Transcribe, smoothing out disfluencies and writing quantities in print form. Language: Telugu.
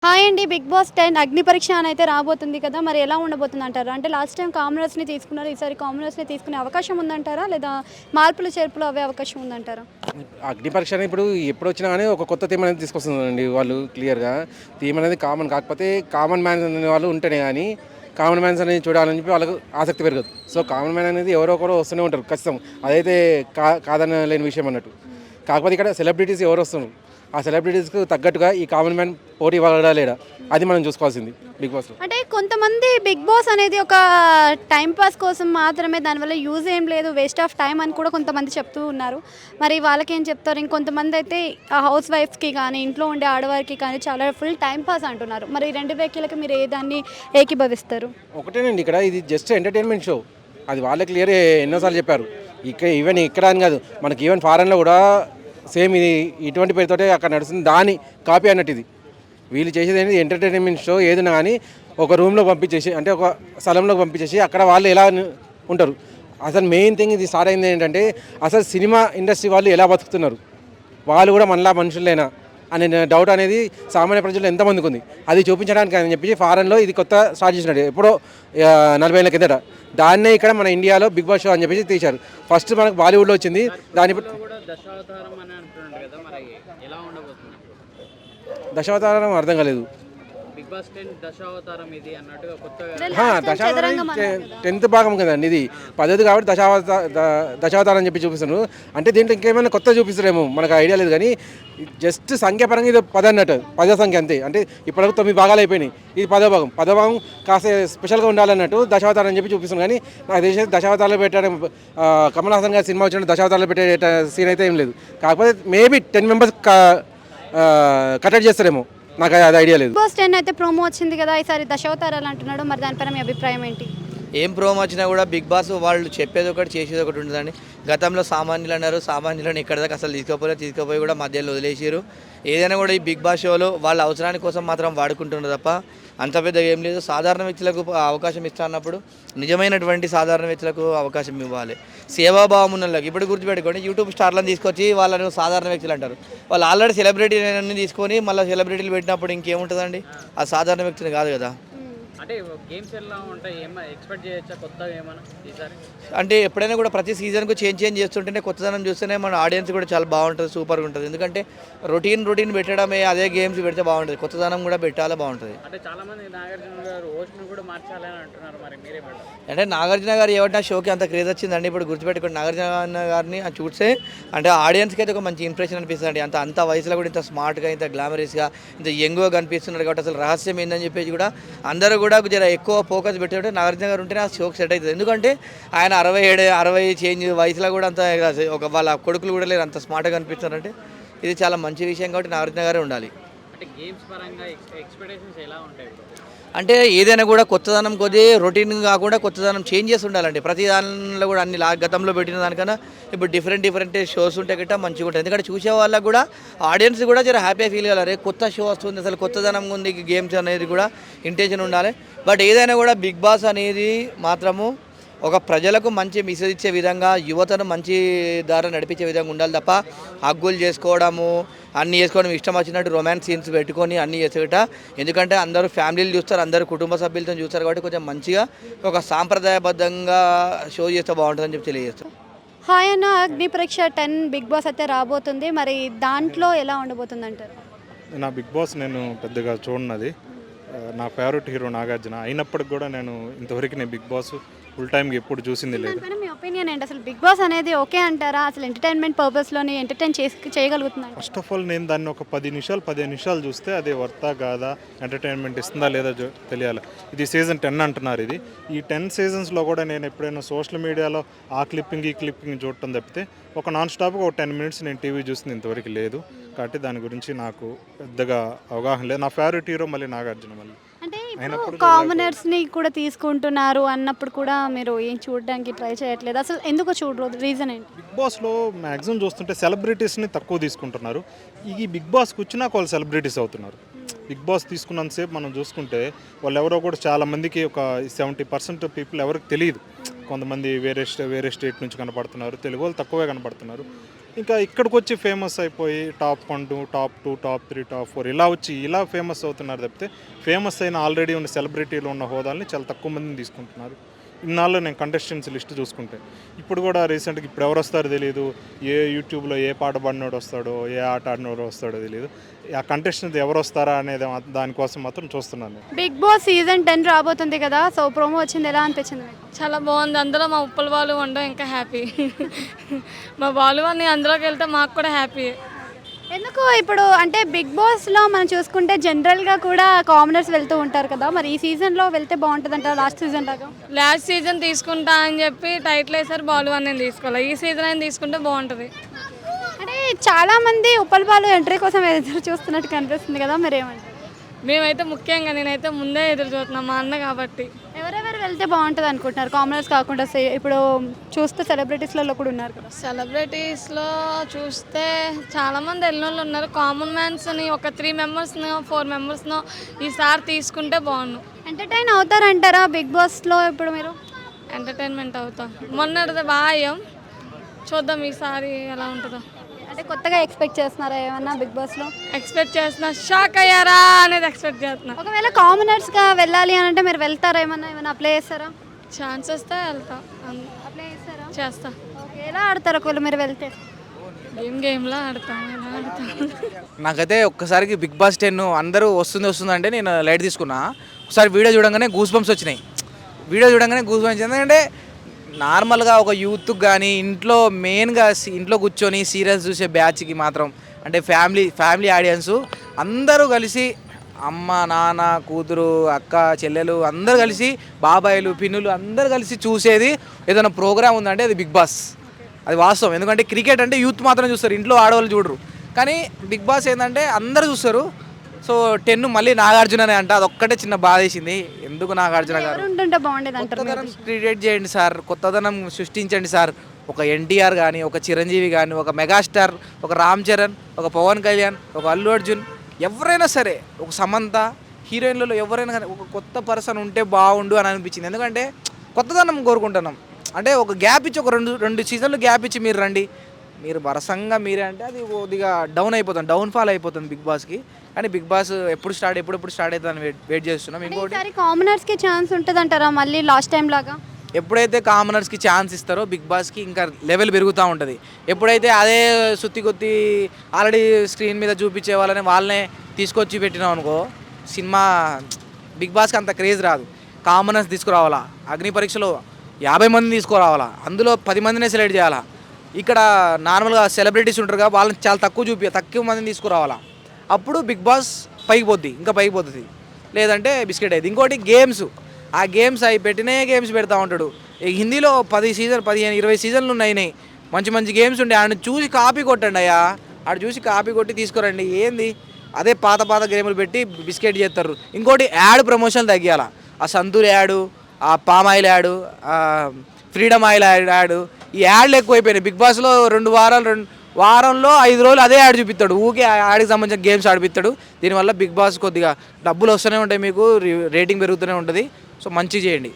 హాయ్ అండి. 'బిగ్ బాస్ 10' అగ్ని పరీక్ష అనైతే రాబోతుంది కదా! మరి ఎలా ఉండబోతుందంటారు? అంటే లాస్ట్ టైమ్ కామనర్స్‌ని తీసుకున్నారు. ఈసారి కామనర్స్‌ని తీసుకునే అవకాశం ఉందంటారా? లేదా మార్పులు, చేర్పులు అవ్వే అవకాశం ఉందంటారా? అగ్ని పరీక్ష అని ఇప్పుడు ఎప్పుడొచ్చినా గానీ ఒక కొత్త థీమ్ అనేది తీసుకొస్తుందండి వాళ్ళు క్లియర్‌గా. థీమ్ అనేది కామన్. కాకపోతే కామన్ మ్యాన్స్ అనే వాళ్ళు ఉంటేనే గానీ, కామన్ మ్యాన్స్ అనేది చూడాలని చెప్పి వాళ్ళకు ఆసక్తి పెరగదు. సో, కామన్ మ్యాన్ అనేది ఎవరో ఒకరు వస్తూనే ఉంటారు ఖచ్చితం. అదైతే కాదనలేని విషయం అన్నట్టు. కాకపోతే ఇక్కడ సెలబ్రిటీస్ ఎవరొస్తున్నారు? ఆ సెలబ్రిటీస్‌కి తగ్గట్టుగా ఈ కామన్ మ్యాన్ పోటీ పడడా లేడా? అది మనం చూసుకోవాల్సింది బిగ్ బాస్‌లో. అంటే కొంతమంది 'బిగ్ బాస్' అనేది ఒక టైమ్ పాస్ కోసం మాత్రమే, దానివల్ల యూజ్ ఏం లేదు, వేస్ట్ ఆఫ్ టైమ్ అని కూడా కొంతమంది చెప్తూ ఉన్నారు. మరి వాళ్ళకేం చెప్తారు? ఇంకొంతమంది అయితే హౌస్ వైఫ్స్‌కి కానీ, ఇంట్లో ఉండే ఆడవారికి కానీ చాలా ఫుల్ టైమ్ పాస్ అంటున్నారు. మరి ఈ 2 వ్యాఖ్యలకి మీరు ఏ దాన్ని ఏకీభవిస్తారు? ఒకటేనండి ఇక్కడ ఇది జస్ట్ ఎంటర్‌టైన్‌మెంట్ షో. అది వాళ్ళే క్లియర్ ఎన్నో సార్లు చెప్పారు. ఈవెన్ ఇక్కడ అని కాదు. మనకి ఈవెన్ ఫారెన్‌లో కూడా సేమ్ ఇది ఇటువంటి పేరుతోటే అక్కడ నడుస్తుంది. దాని కాపీ అన్నట్టు ఇది. వీళ్ళు చేసేది ఏంటి ఎంటర్‌టైన్‌మెంట్ షో ఏదున్నా గానీ ఒక రూమ్‌లో పంపించేసి అంటే ఒక స్థలంలోకి పంపించేసి అక్కడ వాళ్ళు ఎలా ఉంటారు. అసలు మెయిన్ థింగ్ ఇది స్టార్ట్ అయింది ఏంటంటే అసలు సినిమా ఇండస్ట్రీ వాళ్ళు ఎలా బతుకుతున్నారు? వాళ్ళు కూడా మనలా మనుషులేనా అనే డౌట్ అనేది సామాన్య ప్రజల్లో ఎంతమందికి ఉంది. అది చూపించడానికి అని చెప్పి ఫారెన్లో ఇది కొత్త స్టార్ట్ చేసినాడు ఎప్పుడో 40 ఏళ్ళ కిందట. దాన్నే ఇక్కడ మన ఇండియాలో బిగ్ బాస్ షో అని చెప్పేసి తీశారు. ఫస్ట్ మనకు బాలీవుడ్లో వచ్చింది. దాని దశావతారం అని అంటున్నాడు కదా, మరి ఎలా ఉండబోతుంది? దశావతారం అర్థం కాలేదు. బిగ్ బాస్ 10 దశావతారం ఇది అన్నట్టుగా కొత్తగా దశావతారం 10th భాగం కదండి ఇది. 10th కాబట్టి దశావతారం అని చెప్పి చూపిస్తున్నారు. అంటే దీంట్లో ఇంకేమైనా కొత్త చూపిస్తారేమో మనకు ఐడియా లేదు కానీ జస్ట్ సంఖ్యాపరంగా ఇది 10 అన్నట్టు 10వ సంఖ్య అంతే. అంటే ఇప్పటివరకు 9 భాగాలు అయిపోయినాయి. ఇది 10వ భాగం. 10వ భాగం కాస్త స్పెషల్గా ఉండాలన్నట్టు దశావతారం అని చెప్పి చూపిస్తుంది. కానీ నాకు తెలిసి దశావతారాలు పెట్టడం కమల్ హాసన్ గారి సినిమా వచ్చినట్టు దశావతారాలు పెట్టే సీన్ అయితే ఏం లేదు. కాకపోతే మేబీ 10 మెంబర్స్ కటెక్ట్ చేస్తారేమో. నాకు అది ఐడియా లేదు. 'బిగ్ బాస్ 10' అయితే ప్రోమో వచ్చింది కదా! ఈసారి దశావతారాలు అంటున్నాడు. మరి దానిపైన మీ అభిప్రాయం ఏంటి? ఏం ప్రోమో వచ్చినా కూడా బిగ్ బాస్ వాళ్ళు చెప్పేది ఒకటి చేసేది ఒకటి ఉంటుందండి. గతంలో సామాన్యులు అన్నారు, సామాన్యులను ఇక్కడ దాకా అసలు తీసుకుపోయి కూడా మధ్యలో వదిలేసారు. ఏదైనా కూడా ఈ బిగ్ బాస్ షోలో వాళ్ళ అవసరాని కోసం మాత్రం వాడుకుంటున్నారు తప్ప అంత పెద్దగా ఏం లేదు. సాధారణ వ్యక్తులకు అవకాశం ఇస్తా అన్నప్పుడు నిజమైనటువంటి సాధారణ వ్యక్తులకు అవకాశం ఇవ్వాలి. సేవాభావం ఉన్న వాళ్ళకి ఇప్పుడు గుర్తుపెట్టుకోండి, యూట్యూబ్ స్టార్లను తీసుకొచ్చి వాళ్ళను సాధారణ వ్యక్తులు అంటారు. వాళ్ళు ఆల్రెడీ సెలబ్రిటీని తీసుకొని మళ్ళీ సెలబ్రిటీలు పెట్టినప్పుడు ఇంకేముంటుందండి? ఆ సాధారణ వ్యక్తిని కాదు కదా. అంటే గేమ్స్ ఎలా ఉంటాయి, ఏమైనా ఎక్స్పెక్ట్ చేయొచ్చా కొత్తగా ఏమైనా ఈసారి? అంటే ఎప్పుడైనా కూడా ప్రతి సీజన్కు చేంజ్ చేస్తుంటేనే కొత్తదనం చూస్తేనే మన ఆడియన్స్ కూడా చాలా బాగుంటుంది, సూపర్గా ఉంటుంది. ఎందుకంటే రొటీన్ పెట్టడమే అదే గేమ్స్ పెడితే బాగుంటుంది, కొత్తదనం కూడా పెట్టాలి, బాగుంటుంది. అంటే చాలా మంది నాగార్జున గారు హోస్ట్ను కూడా మార్చాలని అంటున్నారు, మరి మీరేమంటారు? అంటే నాగార్జున గారు ఏమంటే షోకి అంత క్రేజ్ వచ్చిందండి. ఇప్పుడు గుర్తుపెట్టుకోండి, నాగార్జున గారిని చూస్తే అంటే ఆడియన్స్కి అయితే ఒక మంచి ఇంప్రెషన్ అనిపిస్తుంది. అంత వయసులో కూడా ఇంత స్మార్ట్గా, ఇంత గ్లామరస్గా, ఇంత యంగ్గా కనిపిస్తున్నారు కాబట్టి అసలు రహస్యం ఏందని చెప్పేసి కూడా అందరూ కూడా జర ఎక్కువ ఫోకస్ పెట్టేటట్టు నాగార్జున గారు ఉంటేనే ఆ షోకి సెట్ అవుతుంది. ఎందుకంటే ఆయన 60 చేంజ్ వయసులో కూడా అంత వాళ్ళ కొడుకులు కూడా లేరు, అంత స్మార్ట్గా కనిపిస్తున్నారంటే ఇది చాలా మంచి విషయం కాబట్టి నాగార్జున గారే ఉండాలి. అంటే గేమ్స్ పరంగా ఎక్స్పెక్టేషన్స్ ఎలా ఉంటాయి? అంటే ఏదైనా కూడా కొత్తదనం కొద్ది రొటీన్ కాకుండా కొత్తదనం చేంజ్ చేసి ఉండాలండి. ప్రతి దానిలో కూడా అన్ని గతంలో పెట్టిన దానికన్నా ఇప్పుడు డిఫరెంట్ షోస్ ఉంటే గట్టా మంచిగా ఉంటుంది. ఎందుకంటే చూసే వాళ్ళకి కూడా ఆడియన్స్ కూడా జర హ్యాపీగా ఫీల్ కావాలి, కొత్త షో వస్తుంది, అసలు కొత్తదనం ఉంది, గేమ్స్ అనేది కూడా ఇంటెన్షన్ ఉండాలి. బట్ ఏదైనా కూడా బిగ్ బాస్ అనేది మాత్రము ఒక ప్రజలకు మంచి మెసేజ్ ఇచ్చే విధంగా, యువతను మంచి దారి నడిపించే విధంగా ఉండాలి తప్ప హగ్గులు చేసుకోవడము, అన్నీ చేసుకోవడం, ఇష్టం వచ్చినట్టు రొమాన్స్ సీన్స్ పెట్టుకొని అన్నీ చేసేట. ఎందుకంటే అందరూ ఫ్యామిలీలు చూస్తారు, అందరూ కుటుంబ సభ్యులతో చూస్తారు కాబట్టి కొంచెం మంచిగా ఒక సాంప్రదాయబద్ధంగా షో చేస్తే బాగుంటుందని చెప్పి తెలియజేస్తాం. హాయ్ అన్న. అగ్ని పరీక్ష 10 బిగ్ బాస్ అయితే రాబోతుంది. మరి దాంట్లో ఎలా ఉండబోతుంది అంటారు? నా బిగ్ బాస్ నేను పెద్దగా చూడనది. నా ఫేవరెట్ హీరో నాగార్జున అయినప్పటికి కూడా నేను ఇంతవరకు బిగ్ బాస్ ఫుల్ టైంకి ఎప్పుడు చూసింది లేదు. దానిపైన మీ ఒపీనియన్ ఏంటి? అసలు బిగ్ బాస్ అనేది ఓకే అంటారా? అసలు ఎంటర్టైన్మెంట్ పర్పస్లోని ఎంటర్టైన్ చేయగలుగుతున్నారు? ఫస్ట్ ఆఫ్ ఆల్ నేను దాన్ని ఒక 15 నిమిషాలు చూస్తే అది వర్తా కాదా, ఎంటర్టైన్మెంట్ ఇస్తుందా లేదా తెలియాలి. ఇది సీజన్ 10 అంటున్నారు. ఈ 10 సీజన్స్లో కూడా నేను ఎప్పుడైనా సోషల్ మీడియాలో ఆ క్లిప్పింగ్ ఈ క్లిప్పింగ్ చూడటం తప్పితే ఒక నాన్ స్టాప్గా ఒక 10 మినిట్స్ నేను టీవీ చూసింది ఇంతవరకు లేదు. కాబట్టి దాని గురించి నాకు పెద్దగా అవగాహన లేదు. నా ఫేవరెట్ హీరో మళ్ళీ నాగార్జున. మళ్ళీ అంటే ఇప్పుడు కామనర్స్ని కూడా తీసుకుంటున్నారు అన్నప్పుడు కూడా మీరు ఏం చూడడానికి ట్రై చేయట్లేదు? అసలు ఎందుకు చూడరు? రీజన్ ఏంటి? బిగ్ బాస్లో మ్యాక్సిమం చూస్తుంటే సెలబ్రిటీస్ని తక్కువ తీసుకుంటున్నారు. ఈ బిగ్ బాస్కి వచ్చినాక వాళ్ళు సెలబ్రిటీస్ అవుతున్నారు. బిగ్ బాస్ తీసుకున్నంతసేపు మనం చూసుకుంటే వాళ్ళు ఎవరో కూడా చాలామందికి ఒక 70% పీపుల్ ఎవరికి తెలియదు. కొంతమంది వేరే స్టేట్ నుంచి కనపడుతున్నారు, తెలుగు వాళ్ళు తక్కువే కనపడుతున్నారు. ఇంకా ఇక్కడికి వచ్చి ఫేమస్ అయిపోయి టాప్ 1 టాప్ 2 టాప్ 3 టాప్ 4 ఇలా వచ్చి ఇలా ఫేమస్ అవుతున్నారు తప్పితే ఫేమస్ అయిన ఆల్రెడీ ఉన్న సెలబ్రిటీలు ఉన్న హోదాల్ని చాలా తక్కువ మందిని తీసుకుంటున్నారు. ఇన్నాళ్ళు నేను కంటెస్టెంట్స్ లిస్ట్ చూసుకుంటే ఇప్పుడు కూడా రీసెంట్గా ఇప్పుడు ఎవరు వస్తారో తెలియదు, ఏ యూట్యూబ్లో ఏ పాట పాడినోడు వస్తాడో ఏ ఆట ఆడినోడు వస్తాడో తెలియదు. ఆ కంటెస్టెంట్ ఎవరు వస్తారా అనేది దానికోసం మాత్రం చూస్తున్నాను నేను. బిగ్ బాస్ సీజన్ 10 రాబోతుంది కదా, సో ప్రోమో వచ్చింది, ఎలా అనిపించింది మీకు? చాలా బాగుంది. అందులో మా ఉప్పల బాలు ఉండడం ఇంకా హ్యాపీ. మా బాలు అని అందులోకి వెళ్తే మాకు కూడా హ్యాపీ. ఎందుకు ఇప్పుడు అంటే బిగ్ బాస్లో మనం చూసుకుంటే జనరల్గా కూడా కామనర్స్ వెళ్తూ ఉంటారు కదా, మరి ఈ సీజన్లో వెళ్తే బాగుంటుంది అంటారు లాస్ట్ సీజన్ లాగా? లాస్ట్ సీజన్ తీసుకుంటా అని చెప్పి టైటిల్ వేసారు, బాలు అని నేను తీసుకోవాలి. ఈ సీజన్ అయినా తీసుకుంటే బాగుంటుంది. అంటే చాలామంది ఉప్పల్ బాలు ఎంట్రీ కోసం ఎదురు చూస్తున్నట్టు కనిపిస్తుంది కదా, మరి ఏమంటారు? మేమైతే ముఖ్యంగా నేనైతే ముందే ఎదురు చూస్తున్నాను, మా అన్న కాబట్టి. ఎవరెవరు వెళ్తే బాగుంటుంది అనుకుంటున్నారు కామనర్స్ కాకుండా? ఇప్పుడు చూస్తే సెలబ్రిటీస్లలో కూడా ఉన్నారు కదా. సెలబ్రిటీస్లో చూస్తే చాలామంది వెళ్ళిన వాళ్ళు ఉన్నారు. కామన్ మ్యాన్స్ని ఒక 3 మెంబర్స్నో 4 మెంబర్స్నో ఈసారి తీసుకుంటే బాగుండు. ఎంటర్టైన్ అవుతారంటారా బిగ్ బాస్లో ఇప్పుడు మీరు? ఎంటర్టైన్మెంట్ అవుతాం. మొన్నటిది బాగా అయ్యాం, చూద్దాం ఈసారి ఎలా ఉంటుందో. అంటే కొత్తగా ఎక్స్పెక్ట్ చేస్తున్నారా ఏమన్నా బిగ్ బాస్లో? ఎక్స్పెక్ట్ చేస్తున్నా, షాక్ అయ్యారా అనేది ఎక్స్పెక్ట్ చేస్తున్నా. ఒకవేళ కామనర్స్గా వెళ్ళాలి అని అంటే మీరు వెళ్తారా? ఏమన్నా అప్లై చేస్తారా? ఛాన్స్ వస్తే వెళ్తా, అప్లై చేస్తారా? చేస్తా. ఓకే, ఎలా ఆడతారు ఒకవేళ మీరు వెళ్తే? గేమ్లో ఆడతాం, ఎలా ఆడతాం. నాకైతే ఒక్కసారికి బిగ్ బాస్ 10 అందరూ వస్తుంది అంటే నేను లైట్ తీసుకున్నా. ఒకసారి వీడియో చూడంగానే గూస్ బంప్స్ వచ్చినాయి. ఎందుకంటే నార్మల్గా ఒక యూత్కి కానీ ఇంట్లో మెయిన్గా ఇంట్లో కూర్చొని సీరియల్స్ చూసే బ్యాచ్కి మాత్రం అంటే ఫ్యామిలీ ఆడియన్స్ అందరూ కలిసి అమ్మ నాన్న కూతురు అక్క చెల్లెలు అందరూ కలిసి బాబాయిలు పిన్నులు అందరూ కలిసి చూసేది ఏదైనా ప్రోగ్రామ్ ఉందంటే అది బిగ్ బాస్. అది వాస్తవం. ఎందుకంటే క్రికెట్ అంటే యూత్ మాత్రం చూస్తారు, ఇంట్లో ఆడవాళ్ళు చూడరు. కానీ బిగ్ బాస్ ఏంటంటే అందరూ చూస్తారు. సో 10 మళ్ళీ నాగార్జుననే అంట, అదొక్కటే చిన్న బాధ వేసింది. ఎందుకు నాగార్జున గారు? ఉంటుంటే బాగుండేది అంటారు. కొత్తదనం క్రియేట్ చేయండి సార్, కొత్తదనం సృష్టించండి సార్. ఒక ఎన్టీఆర్ కానీ, ఒక చిరంజీవి కానీ, ఒక మెగాస్టార్, ఒక రామ్ చరణ్, ఒక పవన్ కళ్యాణ్, ఒక అల్లు అర్జున్, ఎవరైనా సరే, ఒక సమంత, హీరోయిన్లలో ఎవరైనా కానీ ఒక కొత్త పర్సన్ ఉంటే బాగుండు అని అనిపించింది. ఎందుకంటే కొత్తదనం కోరుకుంటున్నాం. అంటే ఒక గ్యాప్ ఇచ్చి ఒక రెండు సీజన్లు గ్యాప్ ఇచ్చి మీరు రండి, మీరు వరసంగా మీరే అంటే అది కొద్దిగా డౌన్ఫాల్ అయిపోతుంది బిగ్ బాస్కి. కానీ బిగ్ బాస్ ఎప్పుడు స్టార్ట్ అవుతుందని వెయిట్ చేస్తున్నాం. ఇంకోటి కామనర్స్కి ఛాన్స్ ఉంటుంది అంటారా మళ్ళీ లాస్ట్ టైం లాగా? ఎప్పుడైతే కామనర్స్కి ఛాన్స్ ఇస్తారో బిగ్ బాస్కి ఇంకా లెవెల్ పెరుగుతూ ఉంటుంది. ఎప్పుడైతే అదే కొత్తి ఆల్రెడీ స్క్రీన్ మీద చూపించే వాళ్ళనే తీసుకొచ్చి పెట్టినాం అనుకో, సినిమా బిగ్ బాస్కి అంత క్రేజ్ రాదు. కామనర్స్ తీసుకురావాలా, అగ్ని పరీక్షలో 50 మందిని తీసుకురావాలా, అందులో 10 మందినే సెలెక్ట్ చేయాలా. ఇక్కడ నార్మల్గా సెలబ్రిటీస్ ఉంటారు కదా, వాళ్ళని చాలా తక్కువ మందిని తీసుకురావాలా. అప్పుడు బిగ్ బాస్ పైకి పోతుంది, లేదంటే బిస్కెట్ అయింది. ఇంకోటి గేమ్స్, ఆ గేమ్స్ అవి గేమ్స్ పెడతా ఉంటాడు. హిందీలో 10 సీజన్ 15 20 సీజన్లు ఉన్నాయి, మంచి గేమ్స్ ఉండే. ఆడ చూసి కాపీ కొట్టండి అయ్యా, ఆడ చూసి కాపీ కొట్టి తీసుకురండి. ఏంది అదే పాత గేములు పెట్టి బిస్కెట్ చేస్తారు. ఇంకోటి యాడ్ ప్రమోషన్ తగ్గియాల, ఆ సంతూర్ యాడు, ఆ palm oil ad, freedom oil ad, ఈ యాడ్లు ఎక్కువైపోయినాయి. బిగ్ బాస్లో 2 వారంలో 5 రోజులు అదే యాడ్ చూపిస్తాడు. ఊకే యాడ్కి సంబంధించిన గేమ్స్ ఆడిపిస్తాడు. దీనివల్ల బిగ్ బాస్ కొద్దిగా డబ్బులు వస్తూనే ఉంటాయి, మీకు రేటింగ్ పెరుగుతూనే ఉంటుంది. సో మంచిగా చేయండి.